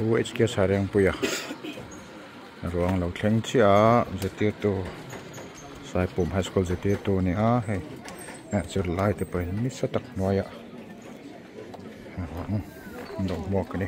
UHK sareng puya ruang lo thleng chia zetir tu Saipum High School zetir tu ni a hei chur lai te pai ni satak noya ndo mok ni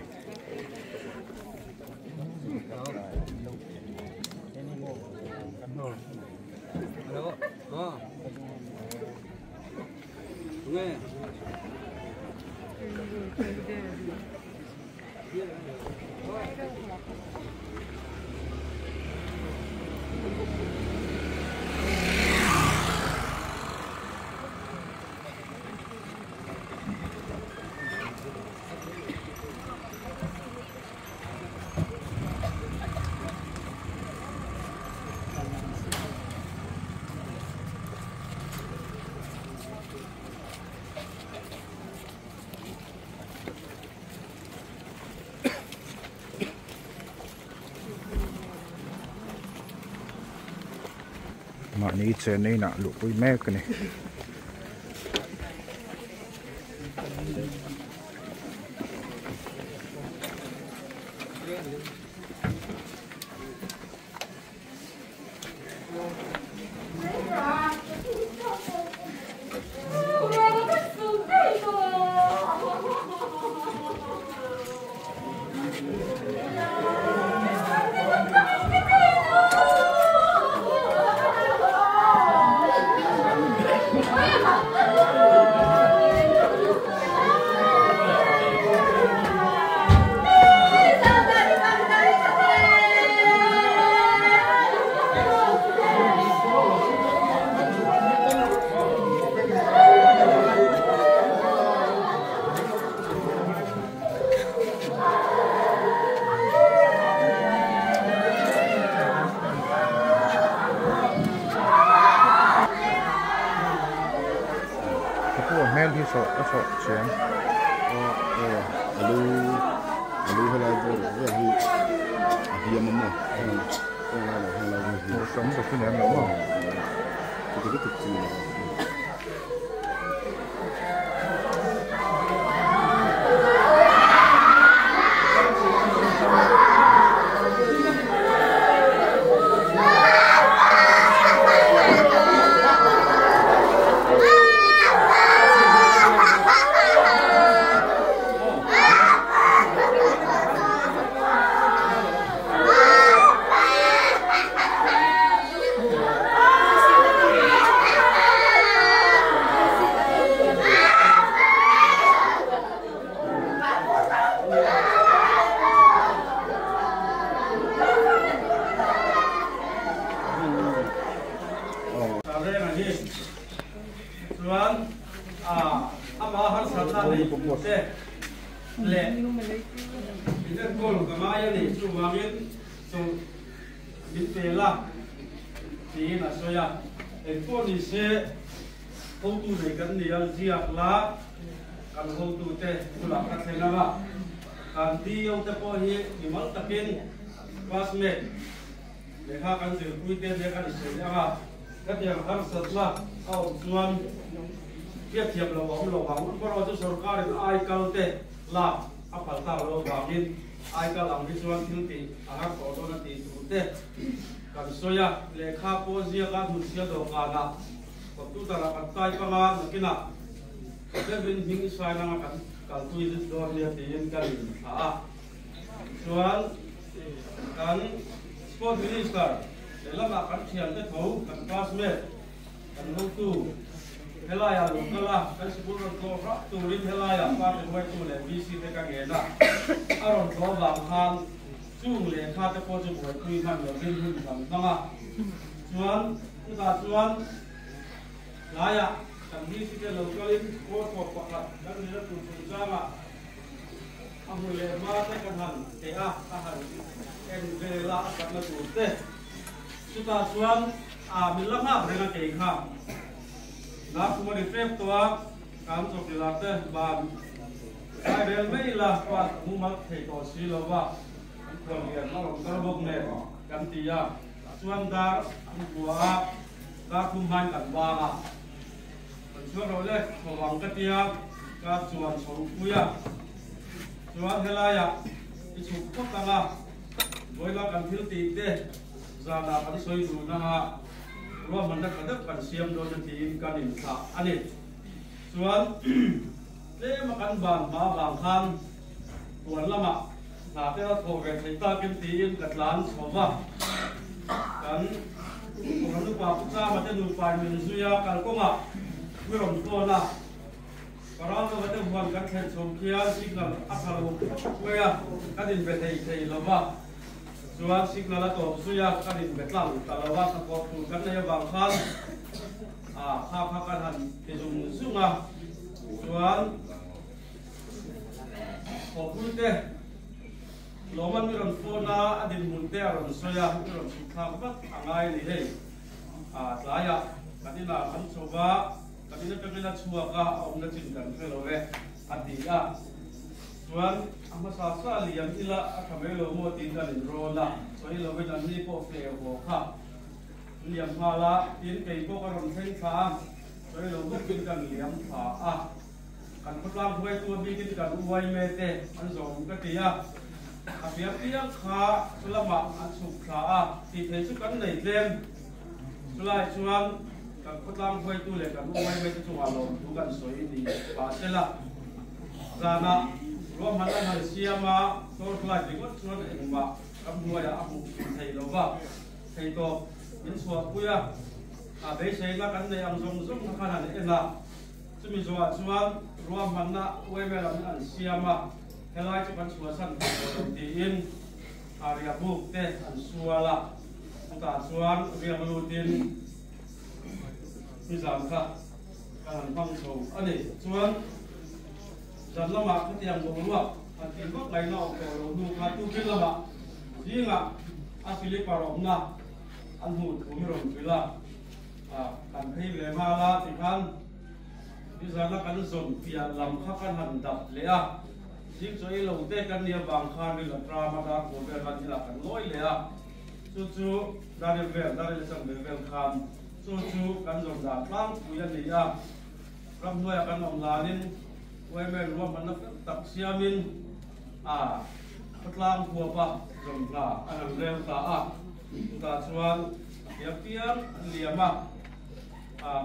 mà ní trên này nè lũ bụi mẹ cái này men hi so chiang alu hala bo ve hi mamo một sống được cái nệm đúng không? cái thực sự lệ cái con của mai này chú mang in chú biết về là thì là sao ya cái con đi xe hậu tu này cái này là gì là cái hậu tu thế tu là cái thế nào cái đi ông ta có gì thì mất tập in classmate để ha cái sự quy định để cái sự ya cái điều hàng sớt là ông chuan biết thiệp là bóng có rồi cho sở cái ai cao thế là áp phạt tao lo vangin ai cả làm cái chuyện thiên tỷ à có đó là tỷ chủ thế còn số ya lệ khá có gì cả một số đồ cả na có tu ta là cái tai cái na cái nào cái bên mình sai na cái tu is đó là tiền cái soal kan sport minister để làm cái chuyện cái thấu cái classmate cái hậu tu helaya lokala kan siburo to ra turin helaya pa te wai tu le bc te ka nge na aron do bang han chung le kha te ko chu boi kui man lo bin hun kam tanga chuan chuan laya kan bc te lokalin ko ko pa kan ni tu chu chama amu le ma te kan han te a han en ve la ka na tu te chuan a min la ha renga ke kha na kuma di trip tua kam so pilate ban ai bel mai la kwa mu mak thei to si lo wa ko lian no kar bok ne kan ti ya chuan da bua da kum han kan wa ma chuan ro le ko wang ka tia ka chuan so ku ya chuan helaya isu kotanga boila kan thil ti te zana kan soi du na ha ro man na kadak kan siam do na ti kan in tha ani chuan le ma kan ban ma bang khan tuan lama na te ra tho ve thei ta kim ti in katlan sowa kan orang tu pak putra macam tu pak manusia kalau kau mak belum tahu lah. Kalau tu macam buat kat somkia signal asal kau ya kadin betai lama. Soal signal atau suya kadin betlang kalau awak kau tu kan dia bangkan hak-hakan hijung sungai. Soal kau pun deh. Loman miron phone adin munte aron soya miron sukha bat angai ni hei tlaya kadina kan soba kadina kadina chuaka omna chinkan felowe atia tuan ama sasa liam ila akamelo mo tindan rola soi lowe dan ni po fe ho kha liam hala tin kei po karon thei tha soi lowe kinkan liam tha kan putlang huai tu bi kinkan uai mete an zong ka tia apiang kha sulama asuk kha ti thei su kan nei tlem sulai chuan kan putlang huai tu le kan uai mete chu alo tu kan soi ni pa tela zana ro mala hal siama to tlai ti ko chuan engma kam huai a mu thei lo ba thei to in suwa puya be sei na kan nei am zong zong kha na le na chumi zuwa chuan ro manna uai me lam an siama helai chu kan suasan ti in area book te an suala ta chuan ria lutin bizam kha kan phang so ani chuan jan lama ka tiang bo ruwa an tin bak lai na ko ro nu kha tu bil lama jinga asili paromna an hu thumirom pila kan phei le ma la ti khan bizala kan zom pia lam kha kan han dap le a chính cho ý lâu tết căn niệm vàng khan đi là drama đã của về văn là cần lỗi lẽ chú ra đi về sang về khan chú căn dòng giả lắm của dân đi à làm nuôi căn ông là nên quay về luôn mà nó tập xiêm in phát lang của bà dòng là anh rêu ta chuan tiêm liềm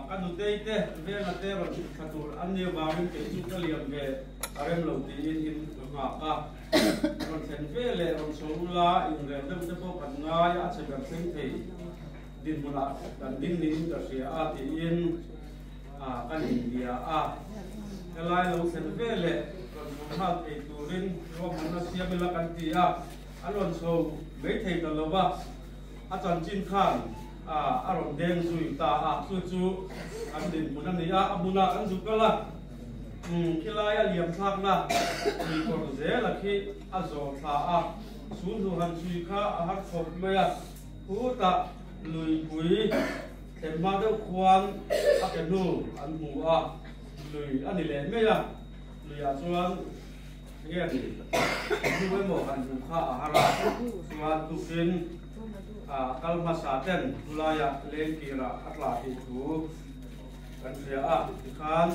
kan du tei te ve na te ro khatur an ne ba min ke chu ka liam ve arem lo ti in ma ka ron sen ve le ron so la in re dam te po kan nga ya che ga sing thei din muna kan din ni ta sia a ti in kan india kalai lo sen ve le ron so ha te turin ro man na sia bela kan ti alon so ve thei ta lo ba chan chin khan aron deng zui ta chu an din mun ani abuna an zukala khilaya liam thak na ni ko ze la khi azo tha sun hu han chui kha har khop me hu ta lui pui them ma do khwan ke nu an mu lui ani le me lui chuan nge ni we mo han hu kha hara chuan tu kin kalma saten tulaya lengkira atla itu kan saya kan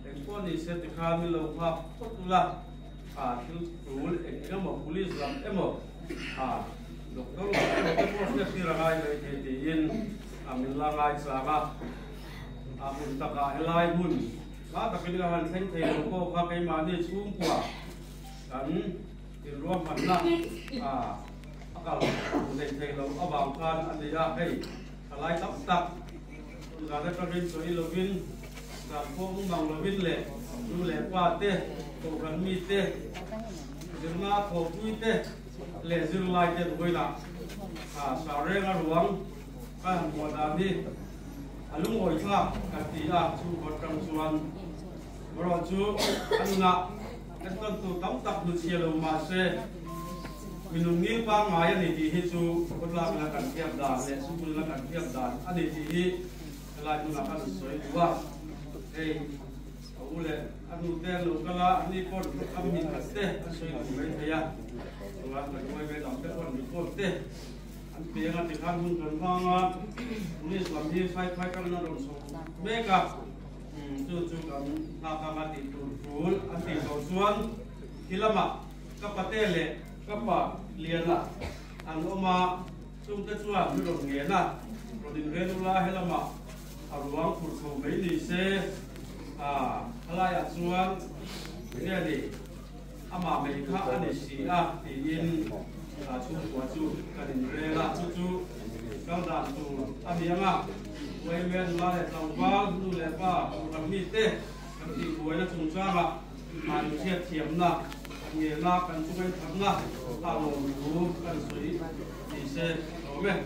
eksponi set kan milo ha potula til tul emo pulis lam emo doktor doktor sira ngai le tin amin la ngai sanga amun taka helai mun ka ta kini kan sen thei ko ka kai ma ni chung kwa kan tin ruam man na akal nei thei lo abang khan an ya hei alai tap tap ga da prin so i lovin ga phong mang lovin le du le kwa te to kan mi te dirna ko pui te le zir lai te boina sa re ga ruang ka mo da ni alung oi thla ka ti chu bot kam chuan ro chu anna kan tu tam tak du chielo ma se minung ni pa ngai ani ti hi chu kotla la kan thiam da le su la kan thiam da ani ti hi la tu na kan soi wa ei au le anu te lo kala ani pon kam min ka te soi ku mai thaya wa ka mai be dam te pon ni ko te an pe nga ti khan hun kan ma nga ni slam hi sai phai kan na rom so me ka chu kan ha ka ma ti tu ful an ti so suan hilama ka patele các bạn liền là anh ông mà chúng ta chua như đồng nghĩa là rồi đình về lúc là hay là mà ở ruộng phụ thuộc mấy đi xe hay là chuan cái này mà mình khác anh ấy xí thì in chú của chú cái đình về là chú các bạn chú anh em quay về là để trồng vào chú lẽ ba làm mít tê cái gì cuối là trồng ra anh chia thiểm là nghĩa là cần chú bên thắm là lồng lúa cần suy thì sẽ có về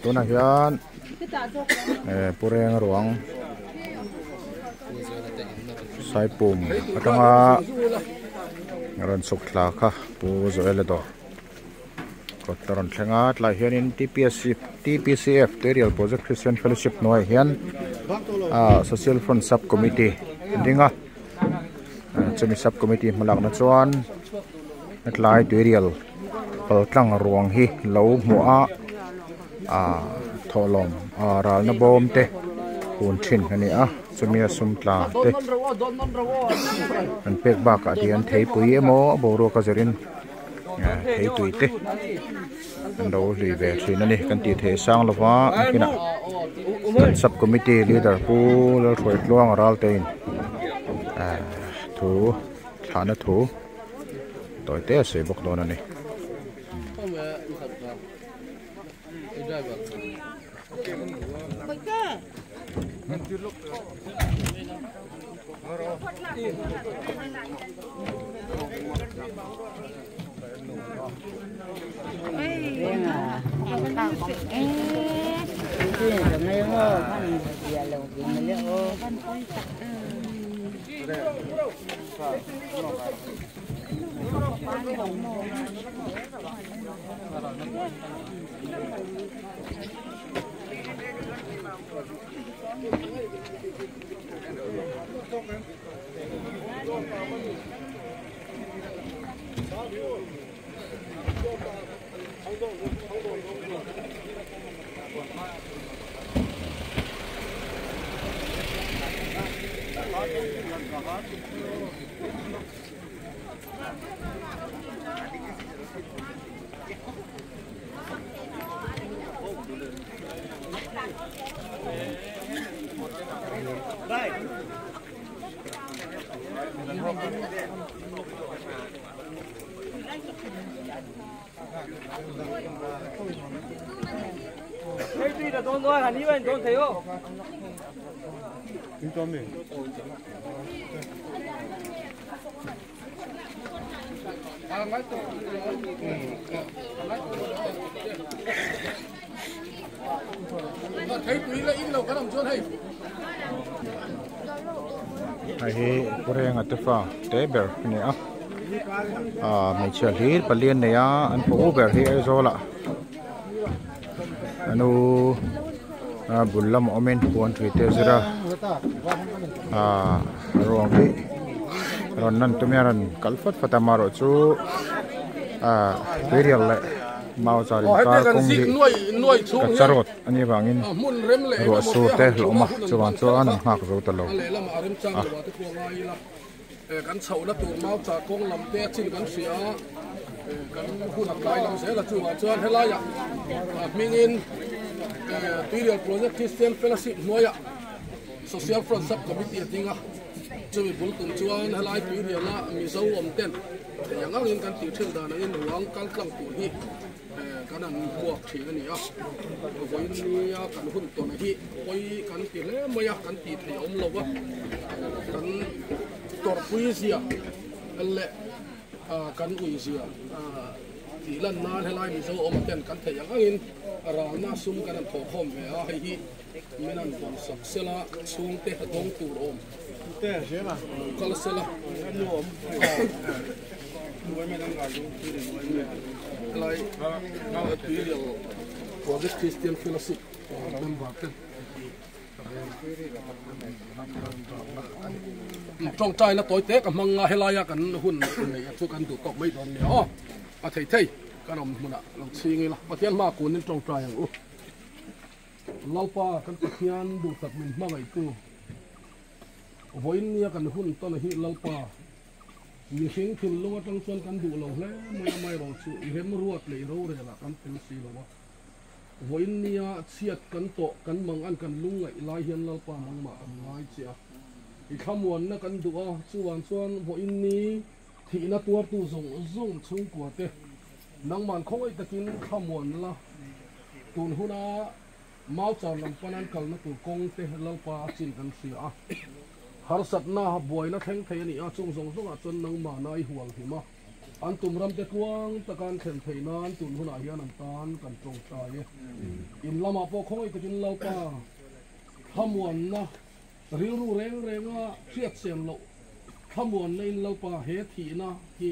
tu na hian pureng ruang sai pum atanga ron suk thla kha pu zo ele do kotaron thlenga tla hian in TPCF Terial Project Christian Fellowship noi hian social front sub committee dinga chumi sub committee malak na chuan atlai Terial paltlang ruang hi lo mua tholom ral na bom te hun thin ani chumi asum tla te an pek ba ka dian thei pui emo boro ka zerin thei tui te an do li ve thin ani kan ti the sang lova kina kan sub committee leader pu lo thoi tluang ral te in thu thana thu toy te se bok don ani Hi pureng atufa teber ni mai chal hi palian ne ya an po ber hi aizola anu bullam omen puan twitter zira rong hi ron nan tumiaran kalfat fatamaro chu berial le mau chari ka kong hi ka charot ani bangin ro su te loma chuan chuan hak zo ta lo kan chho na tur mau cha kong lam te chin kan sia kan hun lai lam se la chuan helaya mingin Terial Project Christian Fellowship noya social front sub committee tinga chui bul tum chuan halai pi riala mi zo om ten yang angin kan ti thil dan in ruang kan tlang tu hi kan an buak thi ani a voin ni a kan hun to na hi oi kan ti le moya kan ti thei om lo wa kan tor pui sia alle kan ui sia ti lan na halai mi zo om ten kan thei yang angin ra na sum kan an tho khom ve a hi menan bon sak sela sung te dong tu om te sela kala sela no om lai material project Christian fellowship member trong trai là tối tết cầm măng helaya kan hun này chu kan tu tok mai don ne o a thei thei kan om huna lo chingi la patian ma kun trong trai ang u laupa kan pathian du tak min mangai tu voin nia kan hun to na hi laupa mi hing thil lo tang chuan kan du lo hle mai ro chu i rem ruat le ro re la kan tel si lo wa voin nia chiat kan to kan mang an kan lungai lai hian laupa mang ma an ngai chia i khamon na kan du a chuan voin ni thi na tua tu zong chung kwa te nang man khoi takin khamon la tun huna mau chaw lam panan kal na tu kong te laupa chin kan si a har sat na boy na theng thei ni a chung zong a chon nang ma nai huang hi ma an tum ram te tuang takan khen thei nan tun huna hian an tan kan tong ta ye in lama po khoi ka tin laupa hamuan na ril ru reng a chiat sem lo hamuan na in laupa he thi na hi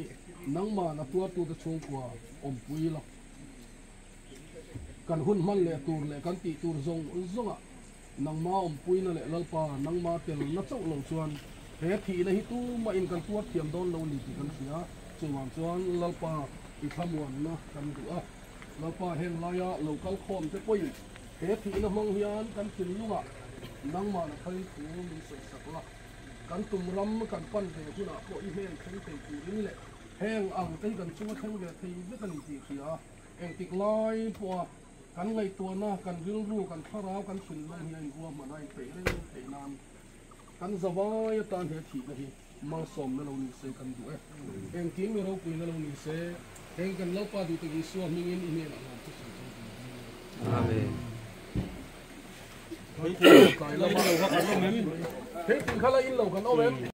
nang ma na tua tu te chung kwa om pui lo kan hun man le tur le kan ti tur zong a nang ma om pui na le lalpa nang ma tel na chau lo chuan he thi na hi tu ma in kan tuat thiam don lo ni ti kan sia chuan lalpa i thamuan na kan du a lalpa heng laya local khom te poi he thi na mong hian kan tin lunga nang ma na phai tu mi se sakla kan tum ram kan pan de huna ko i heng theng te ti in le heng ang te kan chu theng le thei be kan ti khia eng tik lai po kan ngai tua na kan ril ru kan tharau kan sin long hian ruwa manai pe reng thei nam kan zawai tan he thi na hi mang som na lo ni se kan du eng kim mi ro pui na lo ni se eng kan lo pa du te gi suam mingin ine na amen kai la ma lo ha kan lo men he tin khala in lo kan o men